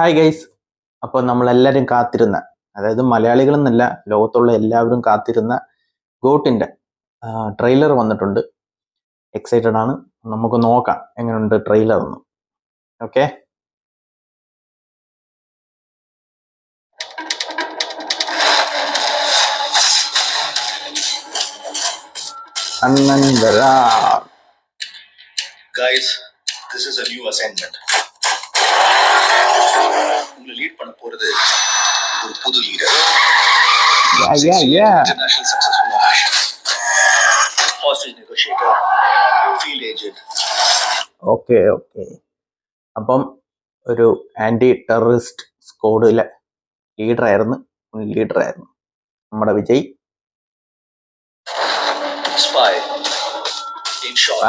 Hi guys. അപ്പോൾ നമ്മളെല്ലാവരും കാത്തിരുന്ന, അതായത് മലയാളികളെന്നല്ല, ലോകത്തുള്ള എല്ലാവരും കാത്തിരുന്ന ഗോട്ടിൻ്റെ ട്രെയിലർ വന്നിട്ടുണ്ട്. എക്സൈറ്റഡ് ആണ്. നമുക്ക് നോക്കാം എങ്ങനെയുണ്ട് ട്രെയിലർ എന്ന്. ഓക്കെ, അണ്ണൻവരാ. Guys, this is a new assignment. உங்களை லீட் பண்ண போறது ஒரு புது leader. International successful hostage negotiator, field agent. Okay. അപ്പം ഒരു ആന്റി ടെററിസ്റ്റ് സ്ക്വാഡിലെ ലീഡറായിരുന്നു നമ്മുടെ Vijay. Spy. In short,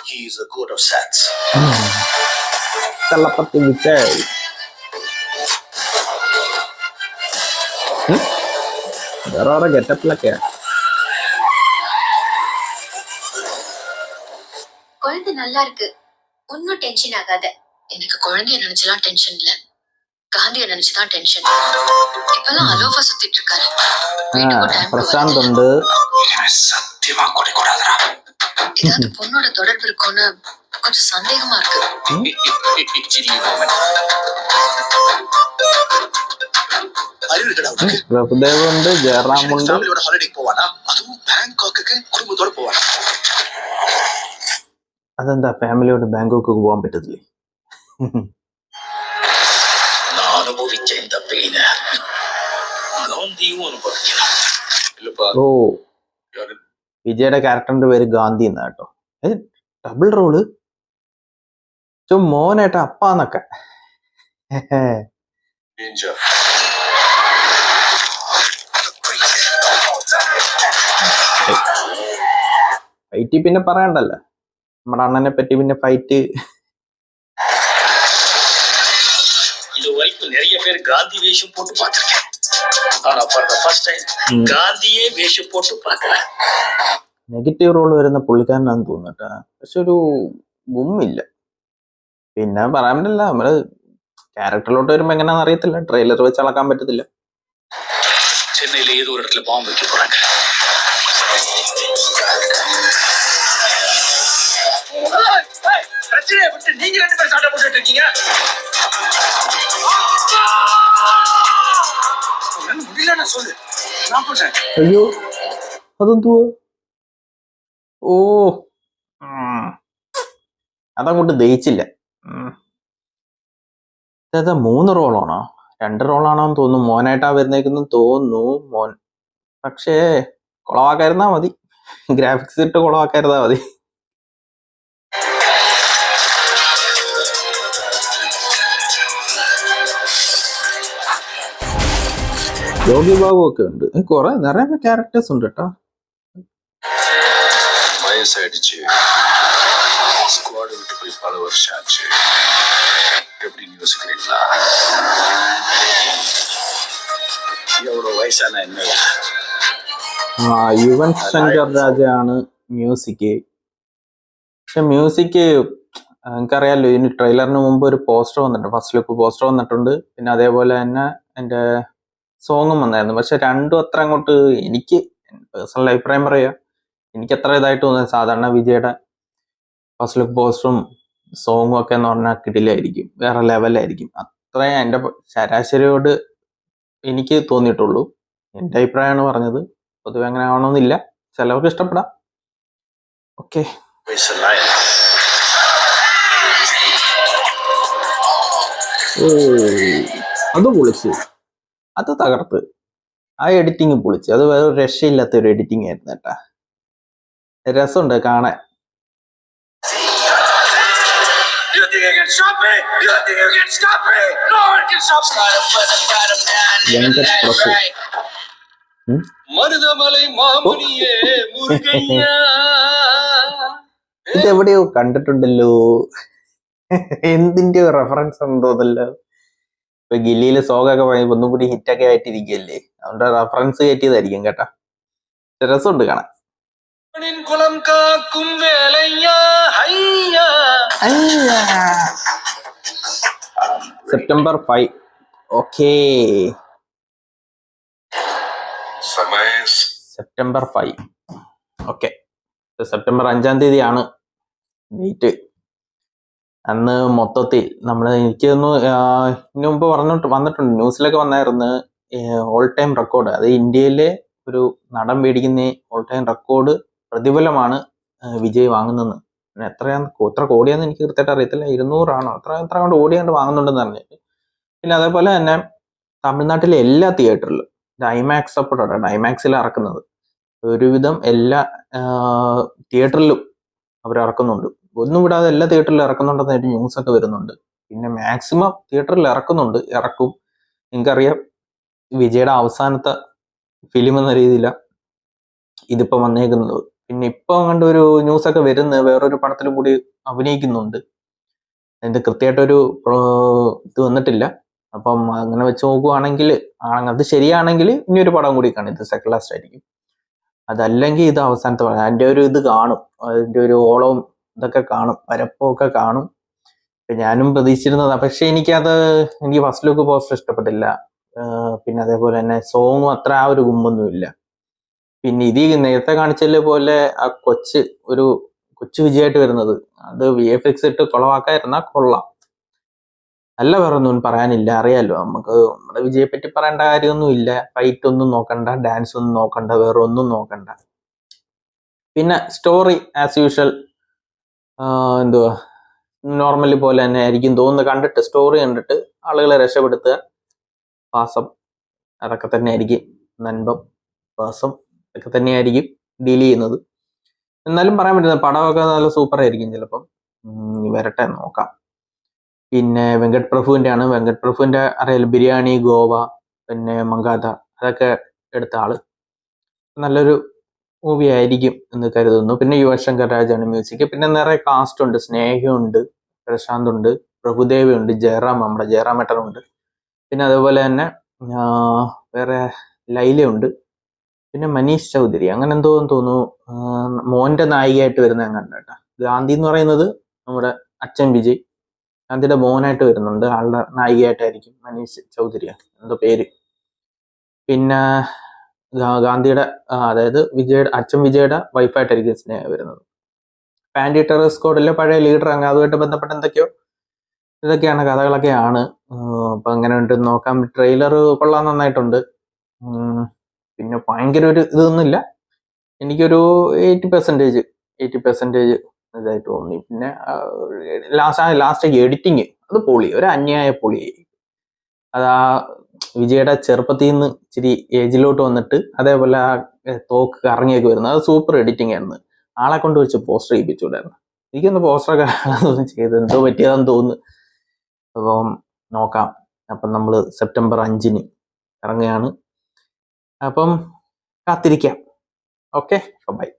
he is the god of sats. തലപ്പത്തി Vijay. വേറെ ഗെറ്റപ്പിലൊക്കെയാ. குழந்தை நல்லா இருக்கு, ஒன்னும் டென்ஷன் ஆகாத. எனக்கு குழந்தைய நினைச்சலாம் டென்ஷன் இல்ல, காந்திய நினைச்சுதான் டென்ஷன். இப்பெல்லாம் அலோஃபா சுத்திட்டு இருக்காரு. பிரசாந்த் உண்டு. சத்தியமா கொடி கூடாதுடா. ஏதாவது பொண்ணோட தொடர்பு இருக்கும்னு கொஞ்சம் சந்தேகமா இருக்கு. പ്രഭുദേവ് ഉണ്ട്, ജയറാം ഉണ്ട്. ஹாலிடேக்கு போவானா? அதுவும் பேங்காக்கு குடும்பத்தோட போவானா? അതെന്താ ഫാമിലിയോട് ബാങ്കോക്ക് പോകാൻ പറ്റത്തില്ലേ? நான் அனுபவிச்ச இந்த பெயின ഗാന്ധിയും അനുഭവിക്കണം. ഓ, വിജയുടെ ക്യാരക്ടറിന്റെ പേര് ഗാന്ധി എന്നാ കേട്ടോ. Double role. മോനേട്ടാ അപ്പാന്നൊക്കെ. ഫൈറ്റ് പിന്നെ പറയണ്ടല്ലോ, നമ്മുടെ അണ്ണനെ പറ്റി പിന്നെ ഫൈറ്റ്. இது வரைக்கும் நிறைய பேர் காந்தி வேஷம் போட்டு பார்த்திருக்கேன். ஆனா for the first time ഗാന്ധിയെ വേഷം പോട്ട് பார்க்கறேன். നെഗറ്റീവ് റോൾ വരുന്ന പുള്ളിക്കാരനാന്ന് തോന്നുന്നു. പക്ഷെ ഒരു ഗുമ്മില്ല. പിന്നെ പറയാൻ പറ്റില്ല, നമ്മള് ക്യാരക്ടറിലോട്ട് വരുമ്പോ എങ്ങനെയാണെന്ന് അറിയത്തില്ല. ട്രെയിലർ വെച്ച് അളക്കാൻ പറ്റത്തില്ല. ചെന്നൈയിലെ ഏതോ ഒരു இடத்துல பாம்பு வைக்க போறாங்க. பிரச்சனையை விட்டு நீங்க ரெண்டு பேரும் சண்டை போட்டுட்டு இருக்கீங்க. முடியல சொல்லு, நான் போட்டேன். അയ്യോ, അതെന്തുവാ? ഓ, അതങ്ങോട്ട് ദഹിച്ചില്ല. അതാ 3 റോളാണോ 2 റോളാണോ എന്ന് തോന്നുന്നു. മോനായിട്ടാ വരുന്നേക്കെന്ന് തോന്നുന്നു. മോൻ പക്ഷേ കുളവാക്കായിരുന്നാ മതി. ഗ്രാഫിക്സ് ഇട്ട് കുളവാക്കായിരുന്നാ മതി. യോഗി ബാബു ഒക്കെ ഉണ്ട്. നിറയെ ക്യാരക്ടേഴ്സ് ഉണ്ട് കേട്ടോ. வயசாயிடுச்சு, ஸ்குவாட் விட்டு போய் பல வருஷம் ஆச்சு. எப்படின்னு யோசிக்கிறீங்களா? எவ்வளவு வயசான என்ன? യുവൻ ശങ്കർ രാജയാണ് മ്യൂസിക്. പക്ഷെ മ്യൂസിക് എനിക്കറിയാലോ, ഇതിന് ട്രെയിലറിന് മുമ്പ് ഒരു പോസ്റ്റർ വന്നിട്ടുണ്ട്, ഫസ്റ്റ് ലുക്ക് പോസ്റ്റർ വന്നിട്ടുണ്ട്. പിന്നെ അതേപോലെ തന്നെ എൻ്റെ സോങ്ങും വന്നായിരുന്നു. പക്ഷെ രണ്ടും അത്ര അങ്ങോട്ട്, എനിക്ക് പേഴ്സണൽ അഭിപ്രായം പറയാ, എനിക്ക് അത്ര ഇതായിട്ട് തോന്നുന്നത്. സാധാരണ വിജയുടെ ഫസ്റ്റ് ലുക്ക് പോസ്റ്ററും സോങ്ങും ഒക്കെ എന്ന് പറഞ്ഞാൽ കിടിലായിരിക്കും, വേറെ ലെവലായിരിക്കും. അത്രയും എൻ്റെ ശരാശരിയോട് എനിക്ക് തോന്നിയിട്ടുള്ളൂ. എൻ്റെ അഭിപ്രായമാണ് പറഞ്ഞത്. പൊതുവെ അങ്ങനെ ആവണമെന്നില്ല, ചിലവർക്ക് ഇഷ്ടപ്പെടാം. ഓക്കെ, ഓ അത് പൊളിച്ച്, അത് തകർത്ത്. ആ എഡിറ്റിങ് പൊളിച്ച്. അത് വേറെ രക്ഷയില്ലാത്ത ഒരു എഡിറ്റിംഗ് ആയിരുന്നു കേട്ടാ. രസമുണ്ട് കാണാൻ. ഇതെവിടെയോ കണ്ടിട്ടുണ്ടല്ലോ, എന്തിന്റെ റെഫറൻസ് ഉണ്ടോന്നല്ലോ. ഇപ്പൊ ഗില്ലിയില് സോഗൊക്കെ ഒന്നും കൂടി ഹിറ്റൊക്കെ ആയിട്ടിരിക്കുകയല്ലേ, അതുകൊണ്ട് റെഫറൻസ് കയറ്റിയതായിരിക്കും കേട്ടാ. രസമുണ്ട് കാണാൻ. குலம் காக்கும் வேலையா ஐயா. September 5. Okay, September 5. Okay, September 5-ാം തീയതിയാണ് ഡേറ്റ്. അന്ന് മൊത്തത്തിൽ എനിക്ക് ഇതിനു മുമ്പ് വന്നിട്ടുണ്ട്, ന്യൂസിലൊക്കെ വന്നായിരുന്നു. ഓൾ ടൈം റെക്കോർഡ്, അത് ഇന്ത്യയിലെ ഒരു നടൻ മേടിക്കുന്ന ഓൾ ടൈം റെക്കോർഡ് പ്രതിഫലമാണ് വിജയ് വാങ്ങുന്നത്. എത്ര കോടിയാന്ന് എനിക്ക് കൃത്യമായിട്ട് അറിയത്തില്ല, 200 എത്ര കൊണ്ട് കോടിയാണ്ട് വാങ്ങുന്നുണ്ടെന്ന് പറഞ്ഞിട്ട്. പിന്നെ അതേപോലെ തന്നെ തമിഴ്നാട്ടിലെ എല്ലാ തിയേറ്ററിലും ഐമാക്സ് സപ്പോർട്ടാണ്, ഐമാക്സിൽ ഇറക്കുന്നത്. ഒരുവിധം എല്ലാ തിയേറ്ററിലും അവർ ഇറക്കുന്നുണ്ട്, ഒന്നും വിടാതെ എല്ലാ തിയേറ്ററിലും ഇറക്കുന്നുണ്ടെന്നായിട്ട് ന്യൂസൊക്കെ വരുന്നുണ്ട്. പിന്നെ മാക്സിമം തിയേറ്ററിൽ ഇറക്കും. നിങ്ങൾക്കറിയാം, വിജയുടെ അവസാനത്തെ ഫിലിം എന്ന രീതിയിലാണ് ഇതിപ്പോ വന്നേക്കുന്നത്. പിന്നെ ഇപ്പൊ കണ്ട ഒരു ന്യൂസൊക്കെ വരുന്നത് വേറൊരു പടത്തിലും കൂടി അഭിനയിക്കുന്നുണ്ട്. അതിന്റെ കൃത്യമായിട്ടൊരു ഇത് വന്നിട്ടില്ല. അപ്പം അങ്ങനെ വെച്ച് നോക്കുവാണെങ്കിൽ അത് ശരിയാണെങ്കിൽ ഇനിയൊരു പടം കൂടി കാണും, ഇത് സെക്കൻഡ് ലാസ്റ്റ് ആയിരിക്കും. അതല്ലെങ്കിൽ ഇത് അവസാനത്തെ പടം. അതിന്റെ ഒരു ഇത് കാണും, അതിന്റെ ഒരു ഓളവും ഇതൊക്കെ കാണും, പരപ്പമൊക്കെ കാണും. ഞാനും പ്രതീക്ഷിച്ചിരുന്നതാ. പക്ഷെ എനിക്ക് ഫസ്റ്റ് ലുക്ക് പോസ്റ്റർ ഇഷ്ടപ്പെട്ടില്ല. പിന്നെ അതേപോലെ തന്നെ സോങ്ങും അത്ര ആ ഒരു ഗുമ്പൊന്നുമില്ല. പിന്നെ ഇത് നേരത്തെ കാണിച്ചത് പോലെ ആ കൊച്ചു വിജയമായിട്ട് വരുന്നത്, അത് VFX ഇട്ട് കുളവാക്കായിരുന്നാ കൊള്ളാം. അല്ല, വേറെ ഒന്നും പറയാനില്ല. അറിയാലോ, നമുക്ക് നമ്മുടെ വിജയെ പറ്റി പറയേണ്ട കാര്യമൊന്നുമില്ല. ഫൈറ്റ് ഒന്നും നോക്കണ്ട, ഡാൻസ് ഒന്നും നോക്കണ്ട, വേറെ ഒന്നും നോക്കണ്ട. പിന്നെ സ്റ്റോറി ആസ് യൂഷ്വൽ എന്തുവാ നോർമലി പോലെ തന്നെ ആയിരിക്കും തോന്നുന്നു. സ്റ്റോറി കണ്ടിട്ട് ആളുകളെ രക്ഷപ്പെടുത്തുക, പാസം, അതൊക്കെ തന്നെ ആയിരിക്കും. നൻപം, പാസം ഒക്കെ തന്നെയായിരിക്കും ഡീൽ ചെയ്യുന്നത്. എന്നാലും പറയാൻ പറ്റുന്നത് പടമൊക്കെ നല്ല സൂപ്പർ ആയിരിക്കും. ചിലപ്പം വരട്ടെ, നോക്കാം. പിന്നെ വെങ്കട് പ്രഭുവിന്റെ അറിയാലോ, ബിരിയാണി, ഗോവ, പിന്നെ മങ്കാത, അതൊക്കെ എടുത്ത ആള്. നല്ലൊരു മൂവി ആയിരിക്കും എന്ന് കരുതുന്നു. പിന്നെ യുവൻ രാജാണ് മ്യൂസിക്. പിന്നെ നിറയെ കാസ്റ്റ് ഉണ്ട്, സ്നേഹയുണ്ട്, പ്രശാന്ത് ഉണ്ട്, പ്രഭുദേവ ഉണ്ട്, നമ്മുടെ ജയറാമേട്ടനുണ്ട്. പിന്നെ അതുപോലെ തന്നെ വേറെ ലൈലയുണ്ട്, പിന്നെ മനീഷ് ചൗധരി, അങ്ങനെ എന്തോ തോന്നുന്നു മോന്റെ നായികയായിട്ട് വരുന്ന കണ്ടേട്ടാ. ഗാന്ധി എന്ന് പറയുന്നത് നമ്മുടെ അച്ഛൻ വിജയ്, ഗാന്ധിയുടെ മോനായിട്ട് വരുന്നുണ്ട്. ആളുടെ നായികയായിട്ടായിരിക്കും മനീഷ് ചൗധരി എന്തോ പേര്. പിന്നെ ഗാന്ധിയുടെ അതായത് അച്ഛൻ വിജയുടെ വൈഫായിട്ടായിരിക്കും സ്നേഹ വരുന്നത്. പാൻഡി ടെറർ സ്ക്വാഡിലെ പഴയ ലീഡർ, അതുമായിട്ട് ബന്ധപ്പെട്ട ഇതൊക്കെയാണ് കഥകളൊക്കെയാണ്. അപ്പൊ അങ്ങനെ ഉണ്ട്, നോക്കാം. ട്രെയിലർ കൊള്ളാൻ നന്നായിട്ടുണ്ട്. പിന്നെ ഭയങ്കര ഒരു ഇതൊന്നുമില്ല, എനിക്കൊരു 80% ഇതായിട്ട് തോന്നി. പിന്നെ ലാസ്റ്റ് എഡിറ്റിങ് അത് പൊളി, ഒരു അന്യായ പൊളിയായി. അതാ വിജയുടെ ചെറുപ്പത്തിൽ നിന്ന് ഇച്ചിരി ഏജിലോട്ട് വന്നിട്ട് അതേപോലെ ആ തോക്ക് കറങ്ങിയൊക്കെ വരുന്നത്, അത് സൂപ്പർ എഡിറ്റിംഗ് ആയിരുന്നു. ആളെ കൊണ്ട് വെച്ച് പോസ്റ്റർ ചെയ്യിപ്പിച്ചുകൂടായിരുന്നു. എനിക്കൊന്ന് പോസ്റ്ററൊക്കെ ചെയ്ത് എന്തോ പറ്റിയതാന്ന് തോന്നുന്നു. അപ്പം നോക്കാം. അപ്പം നമ്മൾ സെപ്റ്റംബർ 5-ന് ഇറങ്ങുകയാണ്. അപ്പം കാത്തിരിക്കാം. Okay, by.